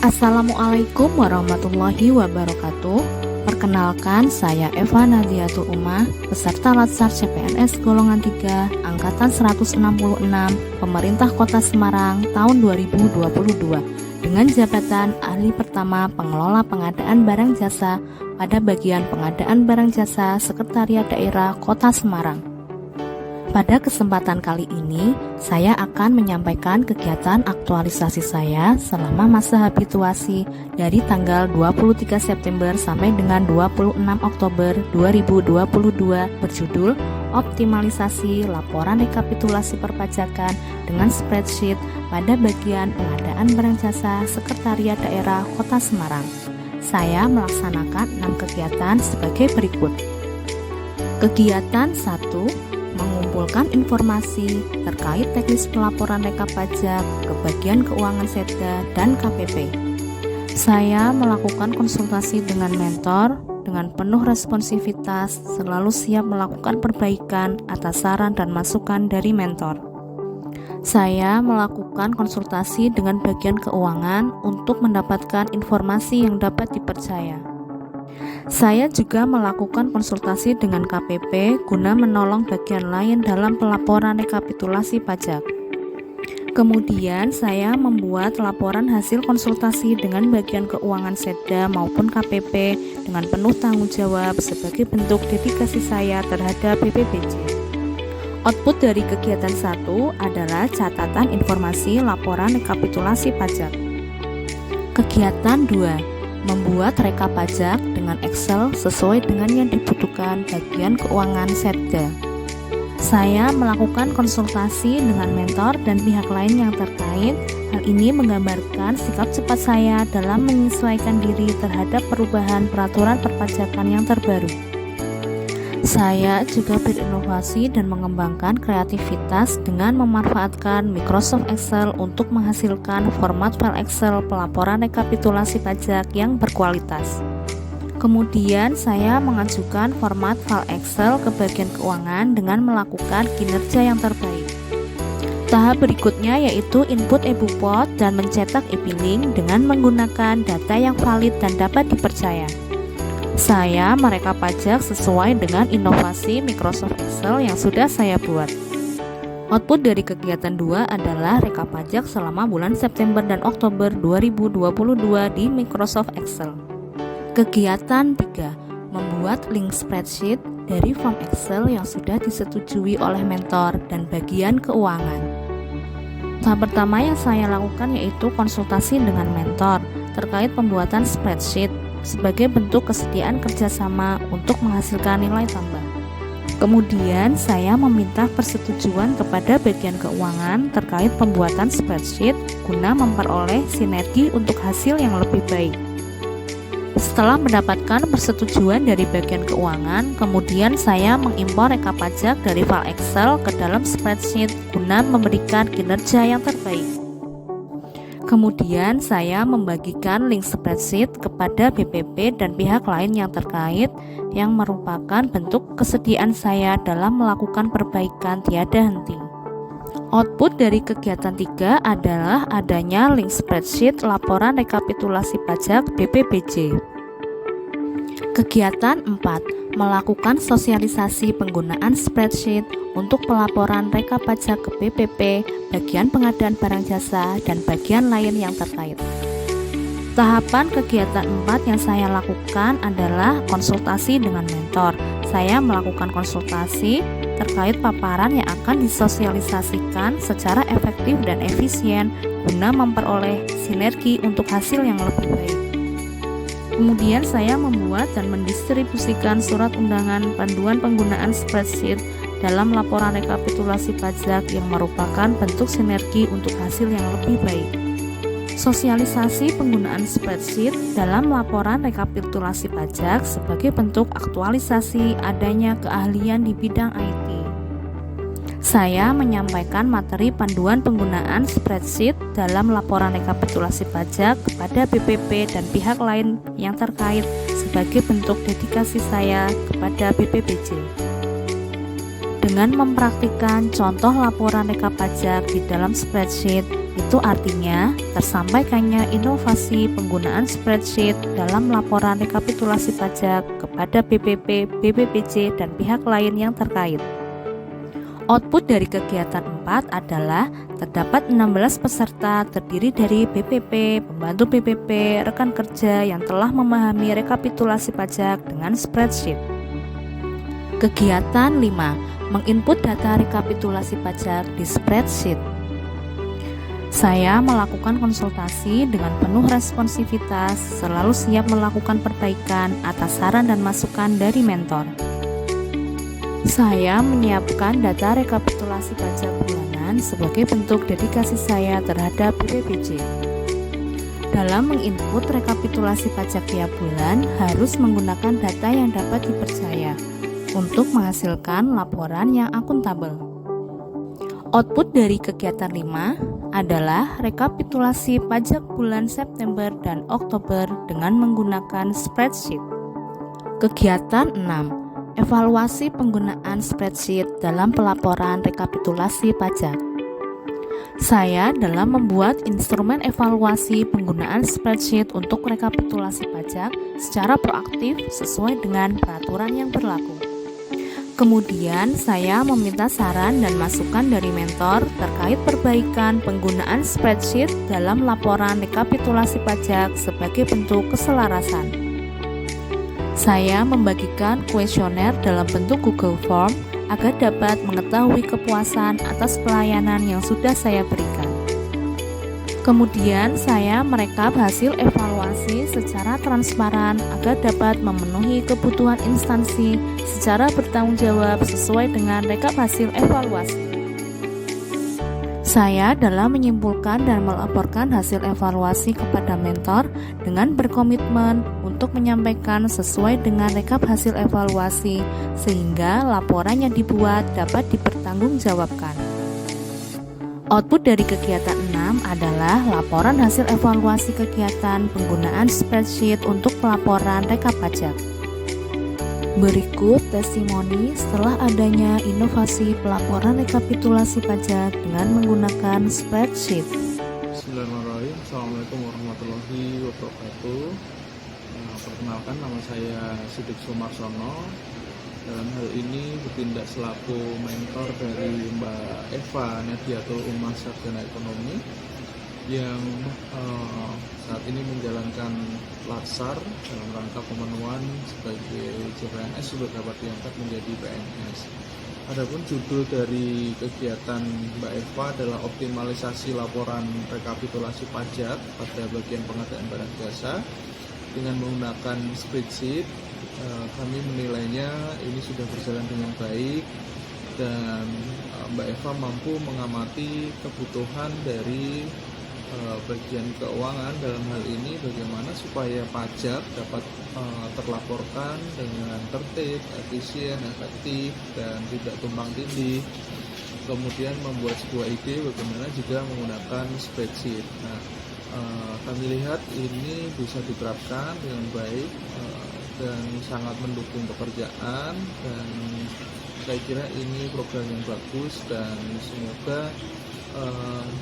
Assalamualaikum warahmatullahi wabarakatuh. Perkenalkan, saya Eva Nadiatul Umah, peserta Latsar CPNS golongan 3, angkatan 166, Pemerintah Kota Semarang tahun 2022, dengan jabatan ahli pertama pengelola pengadaan barang jasa pada bagian pengadaan barang jasa Sekretariat Daerah Kota Semarang. Pada kesempatan kali ini, saya akan menyampaikan kegiatan aktualisasi saya selama masa habituasi dari tanggal 23 September sampai dengan 26 Oktober 2022 berjudul Optimalisasi Laporan Rekapitulasi Perpajakan dengan Spreadsheet pada bagian pengadaan barang jasa Sekretariat Daerah Kota Semarang. Saya melaksanakan 6 kegiatan sebagai berikut. Kegiatan 1, mengumpulkan informasi terkait teknis pelaporan rekap pajak ke bagian keuangan Setda dan KPP. Saya melakukan konsultasi dengan mentor dengan penuh responsivitas, selalu siap melakukan perbaikan atas saran dan masukan dari mentor. Saya melakukan konsultasi dengan bagian keuangan untuk mendapatkan informasi yang dapat dipercaya. Saya juga melakukan konsultasi dengan KPP guna menolong bagian lain dalam pelaporan rekapitulasi pajak. Kemudian saya membuat laporan hasil konsultasi dengan bagian keuangan Setda maupun KPP dengan penuh tanggung jawab sebagai bentuk dedikasi saya terhadap BPBJ. Output dari kegiatan 1 adalah catatan informasi laporan rekapitulasi pajak. Kegiatan 2, membuat rekap pajak dengan Excel sesuai dengan yang dibutuhkan bagian keuangan Setda. Saya melakukan konsultasi dengan mentor dan pihak lain yang terkait. Hal ini menggambarkan sikap cepat saya dalam menyesuaikan diri terhadap perubahan peraturan perpajakan yang terbaru. Saya juga berinovasi dan mengembangkan kreativitas dengan memanfaatkan Microsoft Excel untuk menghasilkan format file Excel pelaporan rekapitulasi pajak yang berkualitas. Kemudian saya mengajukan format file Excel ke bagian keuangan dengan melakukan kinerja yang terbaik. Tahap berikutnya yaitu input e-bupot dan mencetak e-billing dengan menggunakan data yang valid dan dapat dipercaya. Saya merekap pajak sesuai dengan inovasi Microsoft Excel yang sudah saya buat. Output dari kegiatan 2 adalah rekap pajak selama bulan September dan Oktober 2022 di Microsoft Excel. Kegiatan 3, membuat link spreadsheet dari form Excel yang sudah disetujui oleh mentor dan bagian keuangan. Tahap pertama yang saya lakukan yaitu konsultasi dengan mentor terkait pembuatan spreadsheet sebagai bentuk kesediaan kerjasama untuk menghasilkan nilai tambah. Kemudian saya meminta persetujuan kepada bagian keuangan terkait pembuatan spreadsheet guna memperoleh sinergi untuk hasil yang lebih baik. Setelah mendapatkan persetujuan dari bagian keuangan, kemudian saya mengimpor rekap pajak dari file Excel ke dalam spreadsheet guna memberikan kinerja yang terbaik. Kemudian saya membagikan link spreadsheet kepada BPP dan pihak lain yang terkait yang merupakan bentuk kesediaan saya dalam melakukan perbaikan tiada henti. Output dari kegiatan 3 adalah adanya link spreadsheet laporan rekapitulasi pajak BPBJ. Kegiatan 4, melakukan sosialisasi penggunaan spreadsheet untuk pelaporan rekap pajak ke BPP, bagian pengadaan barang jasa, dan bagian lain yang terkait. Tahapan kegiatan 4 yang saya lakukan adalah konsultasi dengan mentor. Saya melakukan konsultasi terkait paparan yang akan disosialisasikan secara efektif dan efisien guna memperoleh sinergi untuk hasil yang lebih baik. Kemudian saya membuat dan mendistribusikan surat undangan panduan penggunaan spreadsheet dalam laporan rekapitulasi pajak yang merupakan bentuk sinergi untuk hasil yang lebih baik. Sosialisasi penggunaan spreadsheet dalam laporan rekapitulasi pajak sebagai bentuk aktualisasi adanya keahlian di bidang IT. Saya menyampaikan materi panduan penggunaan spreadsheet dalam laporan rekapitulasi pajak kepada BPP dan pihak lain yang terkait sebagai bentuk dedikasi saya kepada BPBJ. Dengan mempraktikkan contoh laporan rekap pajak di dalam spreadsheet, Itu artinya tersampaikannya inovasi penggunaan spreadsheet dalam laporan rekapitulasi pajak kepada BPP, BPPJ, dan pihak lain yang terkait. Output dari kegiatan 4 adalah terdapat 16 peserta terdiri dari BPP, pembantu BPP, rekan kerja yang telah memahami rekapitulasi pajak dengan spreadsheet. Kegiatan 5, menginput data rekapitulasi pajak di spreadsheet. Saya melakukan konsultasi dengan penuh responsivitas, selalu siap melakukan perbaikan atas saran dan masukan dari mentor. Saya menyiapkan data rekapitulasi pajak bulanan sebagai bentuk dedikasi saya terhadap BPPJ. Dalam menginput rekapitulasi pajak tiap bulan harus menggunakan data yang dapat dipercaya untuk menghasilkan laporan yang akuntabel. Output dari kegiatan 5 adalah rekapitulasi pajak bulan September dan Oktober dengan menggunakan spreadsheet. Kegiatan 6, evaluasi penggunaan spreadsheet dalam pelaporan rekapitulasi pajak. Saya dalam membuat instrumen evaluasi penggunaan spreadsheet untuk rekapitulasi pajak secara proaktif sesuai dengan peraturan yang berlaku. Kemudian saya meminta saran dan masukan dari mentor terkait perbaikan penggunaan spreadsheet dalam laporan rekapitulasi pajak sebagai bentuk keselarasan. Saya membagikan kuesioner dalam bentuk Google Form agar dapat mengetahui kepuasan atas pelayanan yang sudah saya berikan. Kemudian saya merekap hasil evaluasi secara transparan agar dapat memenuhi kebutuhan instansi secara bertanggung jawab sesuai dengan rekap hasil evaluasi. Saya dalam menyimpulkan dan melaporkan hasil evaluasi kepada mentor dengan berkomitmen untuk menyampaikan sesuai dengan rekap hasil evaluasi sehingga laporan yang dibuat dapat dipertanggungjawabkan. Output dari kegiatan 6 adalah laporan hasil evaluasi kegiatan penggunaan spreadsheet untuk pelaporan rekap pajak. Berikut testimoni setelah adanya inovasi pelaporan rekapitulasi pajak dengan menggunakan spreadsheet. Bismillahirrahmanirrahim. Assalamualaikum warahmatullahi wabarakatuh. Perkenalkan, nama saya Sidik Sumarsono. Dalam hal ini bertindak selaku mentor dari Mbak Eva Nadiatul Umah, Sarjana Ekonomi, yang saat ini menjalankan latsar dalam rangka pemenuhan sebagai CPNS sudah dapat diangkat menjadi PNS. Adapun judul dari kegiatan Mbak Eva adalah optimalisasi laporan rekapitulasi pajak pada bagian pengadaan barang jasa dengan menggunakan spreadsheet. Kami menilainya ini sudah berjalan dengan baik dan Mbak Eva mampu mengamati kebutuhan dari bagian keuangan dalam hal ini bagaimana supaya pajak dapat terlaporkan dengan tertib, efisien, efektif, dan tidak tumpang tindih. Kemudian membuat sebuah ide bagaimana juga menggunakan spreadsheet. Nah, kami lihat ini bisa diterapkan dengan baik dan sangat mendukung pekerjaan, dan saya kira ini program yang bagus dan semoga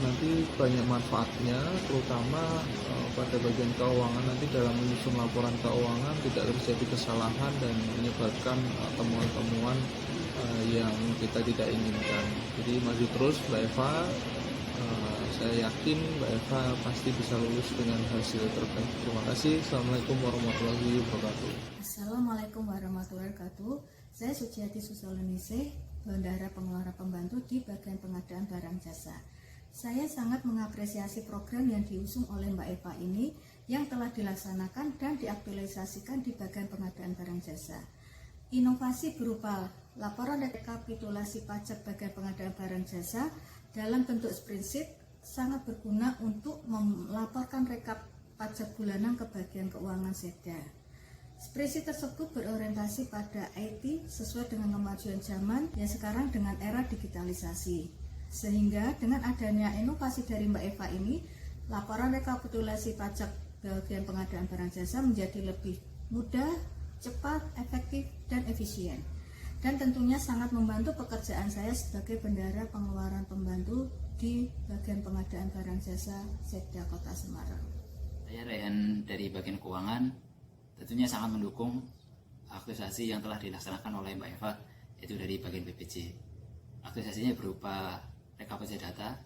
nanti banyak manfaatnya, terutama pada bagian keuangan. Nanti dalam menyusun laporan keuangan tidak terjadi kesalahan dan menyebabkan temuan-temuan yang kita tidak inginkan. Jadi maju terus Mbak Eva. Saya yakin Mbak Eva pasti bisa lulus dengan hasil terbaik. Terima kasih. Assalamualaikum warahmatullahi wabarakatuh. Assalamualaikum warahmatullahi wabarakatuh. Saya Suciati Susolunise, Bendahara Pengelola Pembantu di bagian pengadaan barang jasa. Saya sangat mengapresiasi program yang diusung oleh Mbak Eva ini yang telah dilaksanakan dan diaktualisasikan di bagian pengadaan barang jasa. Inovasi berupa laporan rekapitulasi pajak bagian pengadaan barang jasa dalam bentuk spreadsheet sangat berguna untuk melaporkan rekap pajak bulanan ke bagian keuangan Setda. Spreadsheet tersebut berorientasi pada IT sesuai dengan kemajuan zaman yang sekarang dengan era digitalisasi. Sehingga dengan adanya inovasi dari Mbak Eva ini, laporan rekapitulasi pajak bagian pengadaan barang jasa menjadi lebih mudah, cepat, efektif, dan efisien. dan tentunya sangat membantu pekerjaan saya sebagai bendahara pengeluaran pembantu di bagian pengadaan barang jasa Sekda Kota Semarang. Saya Rehan dari bagian keuangan, tentunya sangat mendukung aktualisasi yang telah dilaksanakan oleh Mbak Eva, yaitu dari bagian BPJ. Aktualisasinya berupa rekapitulasi data,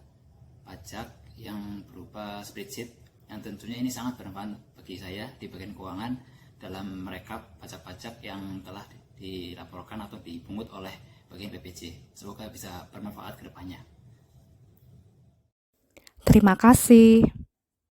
pajak yang berupa spreadsheet, yang tentunya ini sangat bermanfaat bagi saya di bagian keuangan dalam merekap pajak-pajak yang telah dilaporkan atau dipungut oleh bagian BPJ. Semoga bisa bermanfaat ke depannya. Terima kasih.